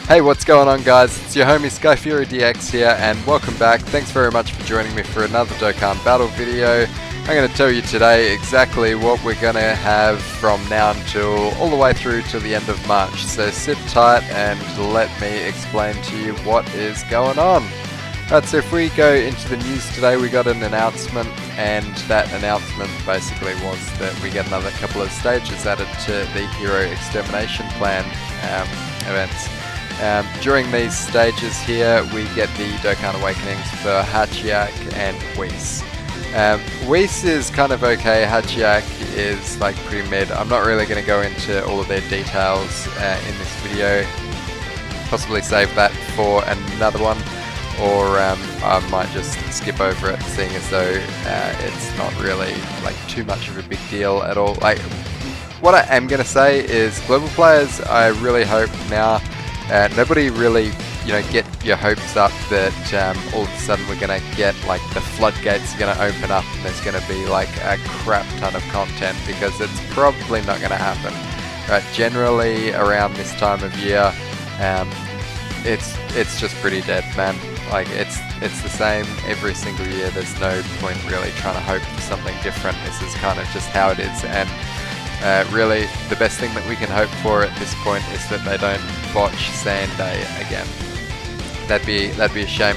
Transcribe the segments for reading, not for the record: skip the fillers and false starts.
Hey, what's going on, guys? It's your homie SkyfuryDX here, and welcome back. Thanks very much for joining me for another Dokkan battle video. I'm going to tell you today exactly what we're going to have from now until all the way through to the end of March. So sit tight and let me explain to you what is going on. Right, so if we go into the news today, we got an announcement, and that announcement basically was that we get another couple of stages added to the Hero Extermination Plan events. During these stages here, we get the Dokkan Awakenings for Hachiak and Whis. Whis is kind of okay, Hachiak is like pretty mid. I'm not really going to go into all of their details in this video. Possibly save that for another one, or I might just skip over it, seeing as though it's not really like too much of a big deal at all. Like, what I am going to say is, global players, I really hope now nobody really, get your hopes up that all of a sudden we're going to get like the floodgates are going to open up and there's going to be like a crap ton of content, because it's probably not going to happen. Right? Generally around this time of year, it's just pretty dead, man. Like it's the same every single year. There's no point really trying to hope for something different. This is kind of just how it is, and really, the best thing that we can hope for at this point is that they don't botch Sand Day again. That'd be a shame.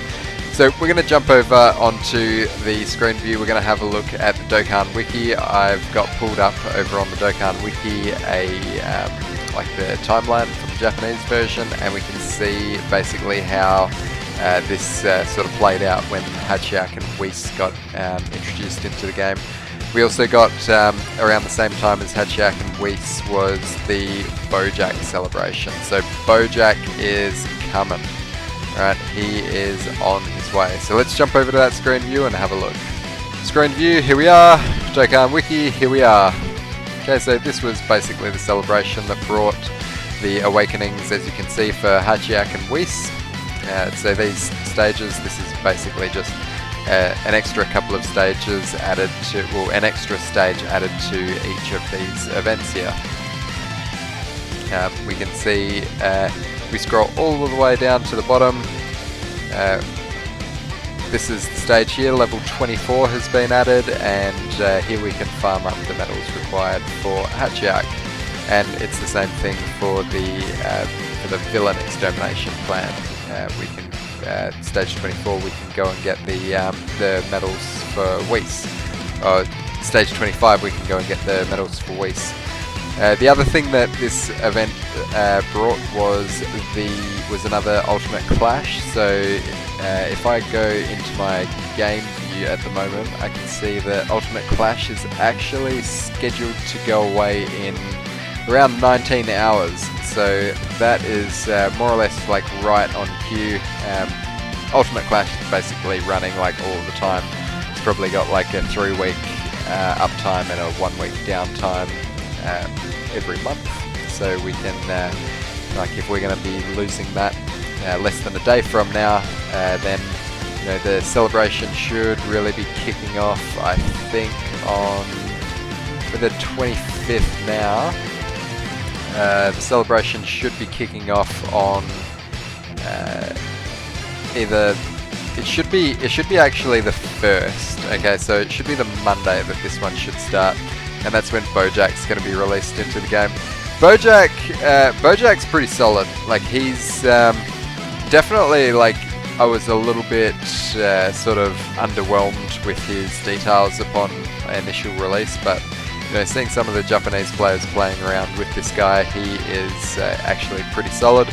So we're going to jump over onto the screen view. We're going to have a look at the Dokkan Wiki. I've got pulled up over on the Dokkan Wiki like the timeline from the Japanese version, and we can see basically how this sort of played out when Hachiak and Whis got introduced into the game. We also got, around the same time as Hachiak and Whis, was the Bojack celebration. So Bojack is coming, right? He is on his way. So let's jump over to that screen view and have a look. Screen view, here we are. Dokkan Wiki, here we are. Okay, so this was basically the celebration that brought the awakenings, as you can see, for Hachiak and Whis. So these stages, this is basically just an extra couple of stages added to, well, an extra stage added to each of these events here. We can see, we scroll all the way down to the bottom. This is the stage here, level 24 has been added, and here we can farm up the medals required for Hachiak. And it's the same thing for the villain extermination plan. We can stage 24, we can go and get the medals for Whis. Stage 25, we can go and get the medals for Whis. The other thing that this event brought was another Ultimate Clash. So if I go into my game view at the moment, I can see that Ultimate Clash is actually scheduled to go away in around 19 hours. So that is more or less like right on cue. Ultimate Clash is basically running like all the time. It's probably got like a 3-week uptime and a 1-week downtime every month. So we can, like, if we're going to be losing that less than a day from now, then the celebration should really be kicking off, I think, on the 25th now. The celebration should be kicking off on it should be actually the 1st. Okay, so it should be the Monday that this one should start, and that's when Bojack's going to be released into the game. Bojack's pretty solid. Like, he's definitely, like, I was a little bit sort of underwhelmed with his details upon initial release, but seeing some of the Japanese players playing around with this guy, he is actually pretty solid.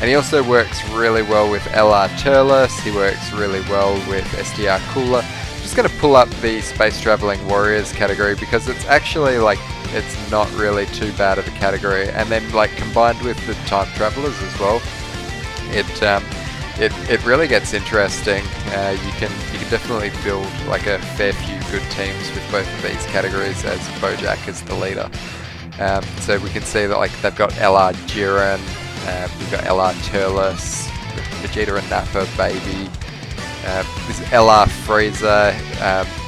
And he also works really well with LR Turles, he works really well with SDR Cooler. I'm just going to pull up the Space Traveling Warriors category, because it's actually like, it's not really too bad of a category. And then like combined with the Time Travelers as well, it really gets interesting. You can definitely build like a fair few good teams with both of these categories, as Bojack is the leader. So we can see that like they've got LR Jiren, we've got LR Turles, Vegeta and Nappa Baby. This is LR Frieza,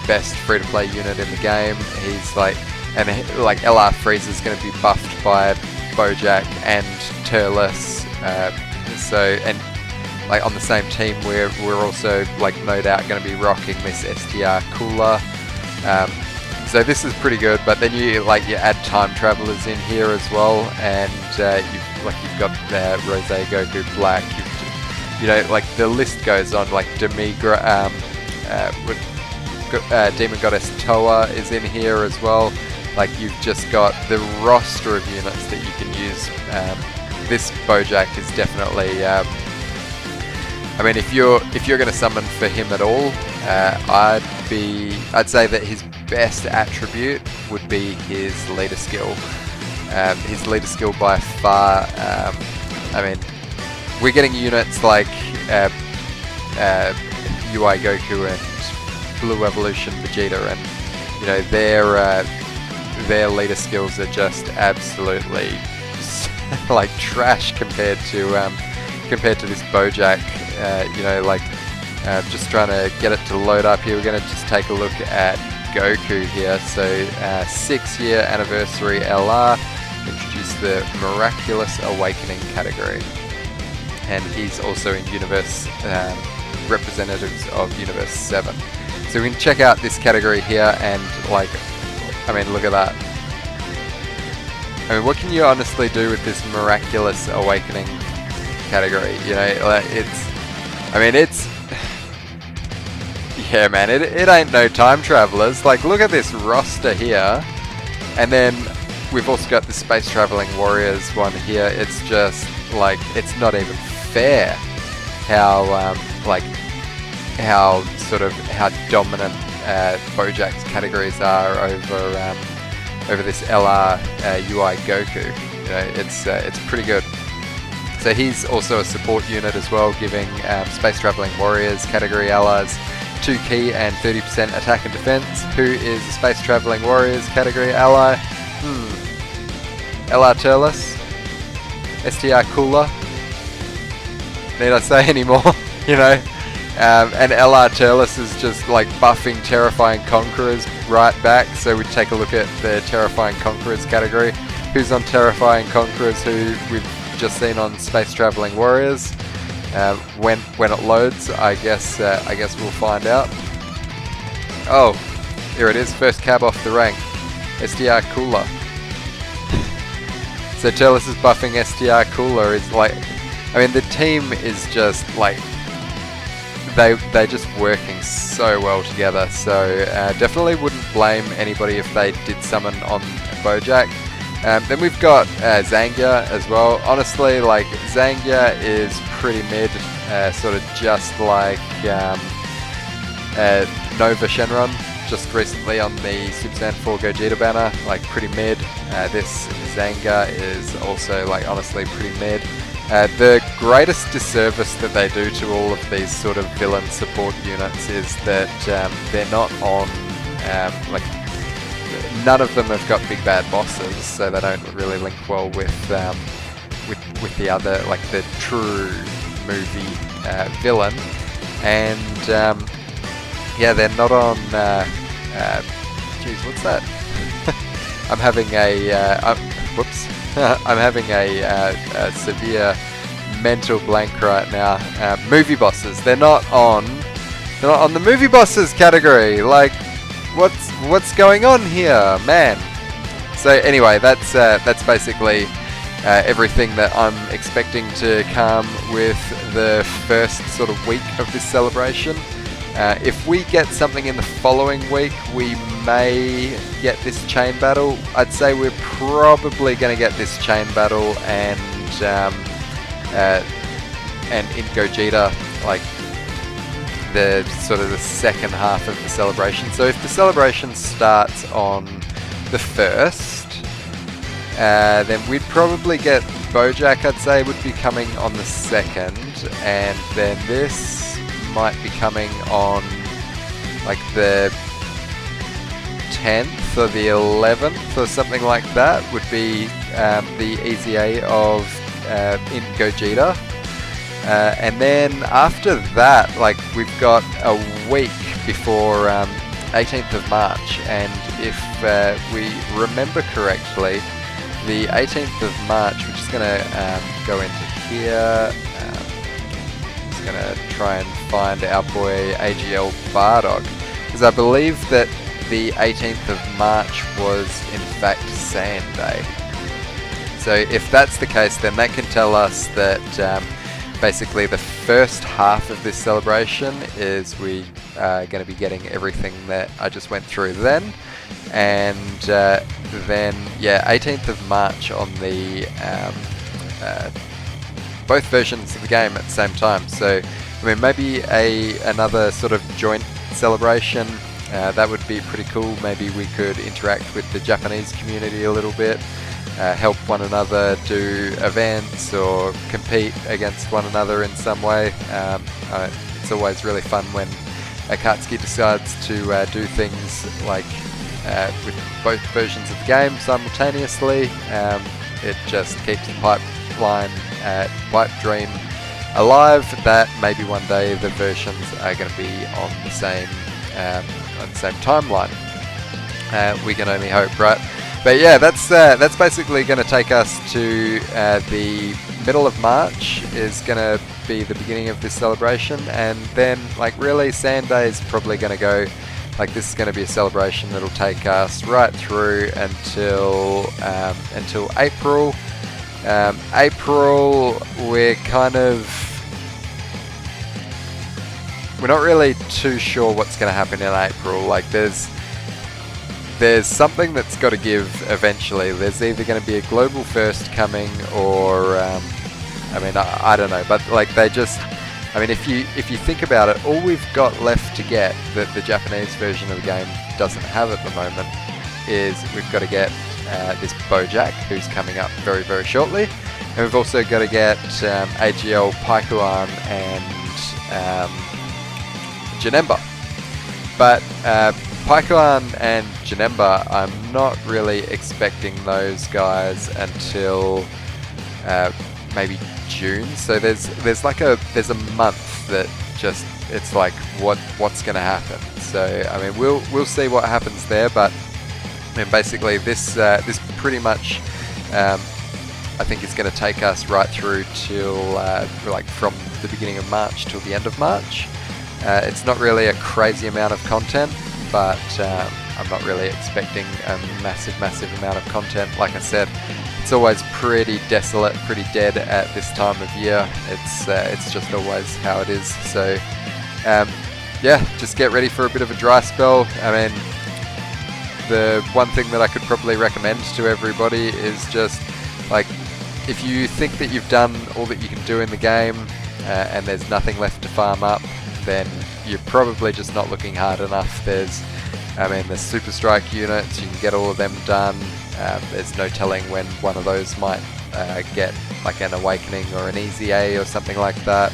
best free-to-play unit in the game. He's like, and like LR Frieza is going to be buffed by Bojack and Turles. So, and like on the same team, we're also like no doubt going to be rocking this STR cooler. So this is pretty good, but then you add time travelers in here as well, and you've got Rose, Goku, Black. You know, like the list goes on. Like Demon Goddess Toa is in here as well. Like you've just got the roster of units that you can use. This Bojack is definitely. I mean, if you're going to summon for him at all, I'd say that his best attribute would be his leader skill. His leader skill by far. I mean, we're getting units like UI Goku and Blue Evolution Vegeta, and you know their leader skills are just absolutely like trash compared to this Bojack. You know, like just trying to get it to load up here. We're going to just take a look at Goku here. So 6-year anniversary LR, introduced the Miraculous Awakening category, and he's also in Universe representatives of Universe 7. So we can check out this category here, and like, I mean, look at that. I mean, what can you honestly do with this Miraculous Awakening category? You know, like it's yeah, man, it ain't no time travelers. Like, look at this roster here, and then we've also got the Space Traveling Warriors one here. It's just like, it's not even fair how how dominant Bojack's categories are over this LR UI Goku. You know, it's pretty good. So he's also a support unit as well, giving Space Traveling Warriors category allies 2 key and 30% attack and defense. Who is a Space Traveling Warriors category ally? LR Turles, STR Cooler. Need I say any more? You know, and LR Turles is just like buffing Terrifying Conquerors right back. So we take a look at the Terrifying Conquerors category. Who's on Terrifying Conquerors? Who we've just seen on Space Traveling Warriors. When it loads, I guess we'll find out. Oh, here it is. First cab off the rank, STR Cooler. So Turles is buffing STR Cooler. Is like, I mean, the team is just like they're just working so well together. So definitely wouldn't blame anybody if they did summon on Bojack. Then we've got Zanga as well. Honestly, like, Zanga is pretty mid, sort of just like Nova Shenron, just recently on the Super Saiyan 4 Gogeta banner, like pretty mid. This Zanga is also, like, honestly pretty mid. The greatest disservice that they do to all of these sort of villain support units is that they're not on, like, none of them have got big bad bosses, so they don't really link well with the other, like the true movie villain, and yeah, they're not on. Geez, what's that? I'm having whoops! I'm having a severe mental blank right now. Movie bosses. They're not on the movie bosses category. Like, what's going on here, man? So anyway, that's basically everything that I'm expecting to come with the first sort of week of this celebration. If we get something in the following week, we may get this chain battle. I'd say we're probably going to get this chain battle and in Gogeta, like the sort of the second half of the celebration. So if the celebration starts on the 1st, then we'd probably get Bojack, I'd say, would be coming on the 2nd, and then this might be coming on like the 10th or the 11th or something like that, would be the EZA of in Gogeta. And then after that, like, we've got a week before 18th of March, and if we remember correctly, the 18th of March, we're just going to go into here, going to try and find our boy AGL Bardock, because I believe that the 18th of March was in fact Sand Day. So if that's the case, then that can tell us that basically the first half of this celebration is we are going to be getting everything that I just went through then. And then, yeah, 18th of March on the both versions of the game at the same time. So, I mean, maybe another sort of joint celebration. That would be pretty cool. Maybe we could interact with the Japanese community a little bit, help one another do events or compete against one another in some way. It's always really fun when Akatsuki decides to do things like with both versions of the game simultaneously. It just keeps the pipeline, pipe dream alive that maybe one day the versions are going to be on the same timeline. We can only hope, right? But yeah, that's basically going to take us to the middle of March is going to be the beginning of this celebration, and then like really Sand Day is probably going to go, like this is going to be a celebration that'll take us right through until April. April, we're not really too sure what's going to happen in April. Like there's something that's got to give eventually. There's either going to be a global first coming, or I mean, I don't know, but like if you think about it, all we've got left to get that the Japanese version of the game doesn't have at the moment is we've got to get this Bojack, who's coming up very, very shortly, and we've also got to get AGL Paikuan and Janemba. But Paikuan and Janemba, I'm not really expecting those guys until maybe June. So there's a month that just it's like what's going to happen. So I mean we'll see what happens there. But I mean basically this pretty much I think is going to take us right through till like from the beginning of March till the end of March. It's not really a crazy amount of content, but I'm not really expecting a massive amount of content. Like I said, it's always pretty desolate, pretty dead at this time of year. It's just always how it is. So yeah, just get ready for a bit of a dry spell. I mean, the one thing that I could probably recommend to everybody is just like, if you think that you've done all that you can do in the game and there's nothing left to farm up, then you're probably just not looking hard enough. There's Super Strike units, you can get all of them done. There's no telling when one of those might get like an Awakening or an Easy A or something like that.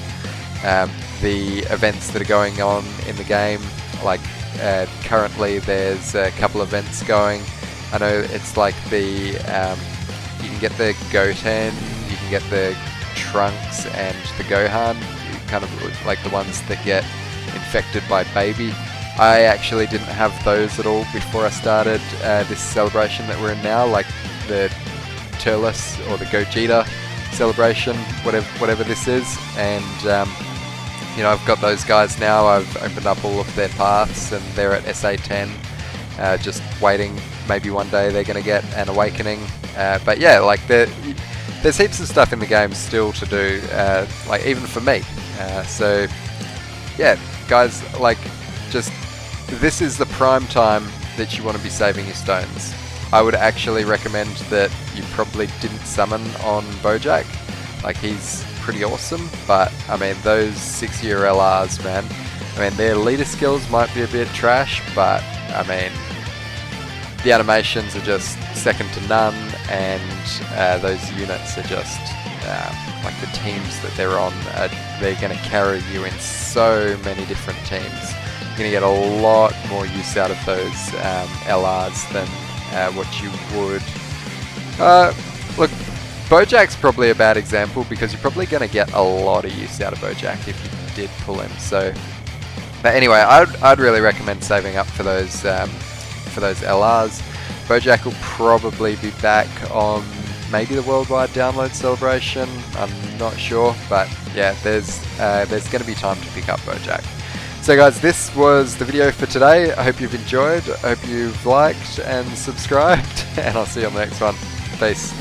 The events that are going on in the game, like currently there's a couple events going. I know it's like you can get the Goten, you can get the Trunks and the Gohan, kind of like the ones that get infected by Baby. I actually didn't have those at all before I started this celebration that we're in now, like the Turles or the Gogeta celebration, whatever this is. And I've got those guys now. I've opened up all of their paths and they're at SA10, just waiting. Maybe one day they're going to get an Awakening. But yeah, like there's heaps of stuff in the game still to do, like even for me. So yeah, guys, like just this is the prime time that you want to be saving your stones. I would actually recommend that you probably didn't summon on Bojack. Like he's pretty awesome, but I mean those 6-year LRs, man. I mean their leader skills might be a bit trash, but I mean the animations are just second to none, and those units are just like the teams that they're on. They're going to carry you in so many different teams. You're going to get a lot more use out of those LRs than what you would. Look, Bojack's probably a bad example because you're probably going to get a lot of use out of Bojack if you did pull him. So, but anyway, I'd really recommend saving up for those LRs. Bojack will probably be back on maybe the worldwide download celebration, I'm not sure, but yeah, there's going to be time to pick up Bojack. So guys, this was the video for today. I hope you've enjoyed, I hope you've liked and subscribed, and I'll see you on the next one. Peace.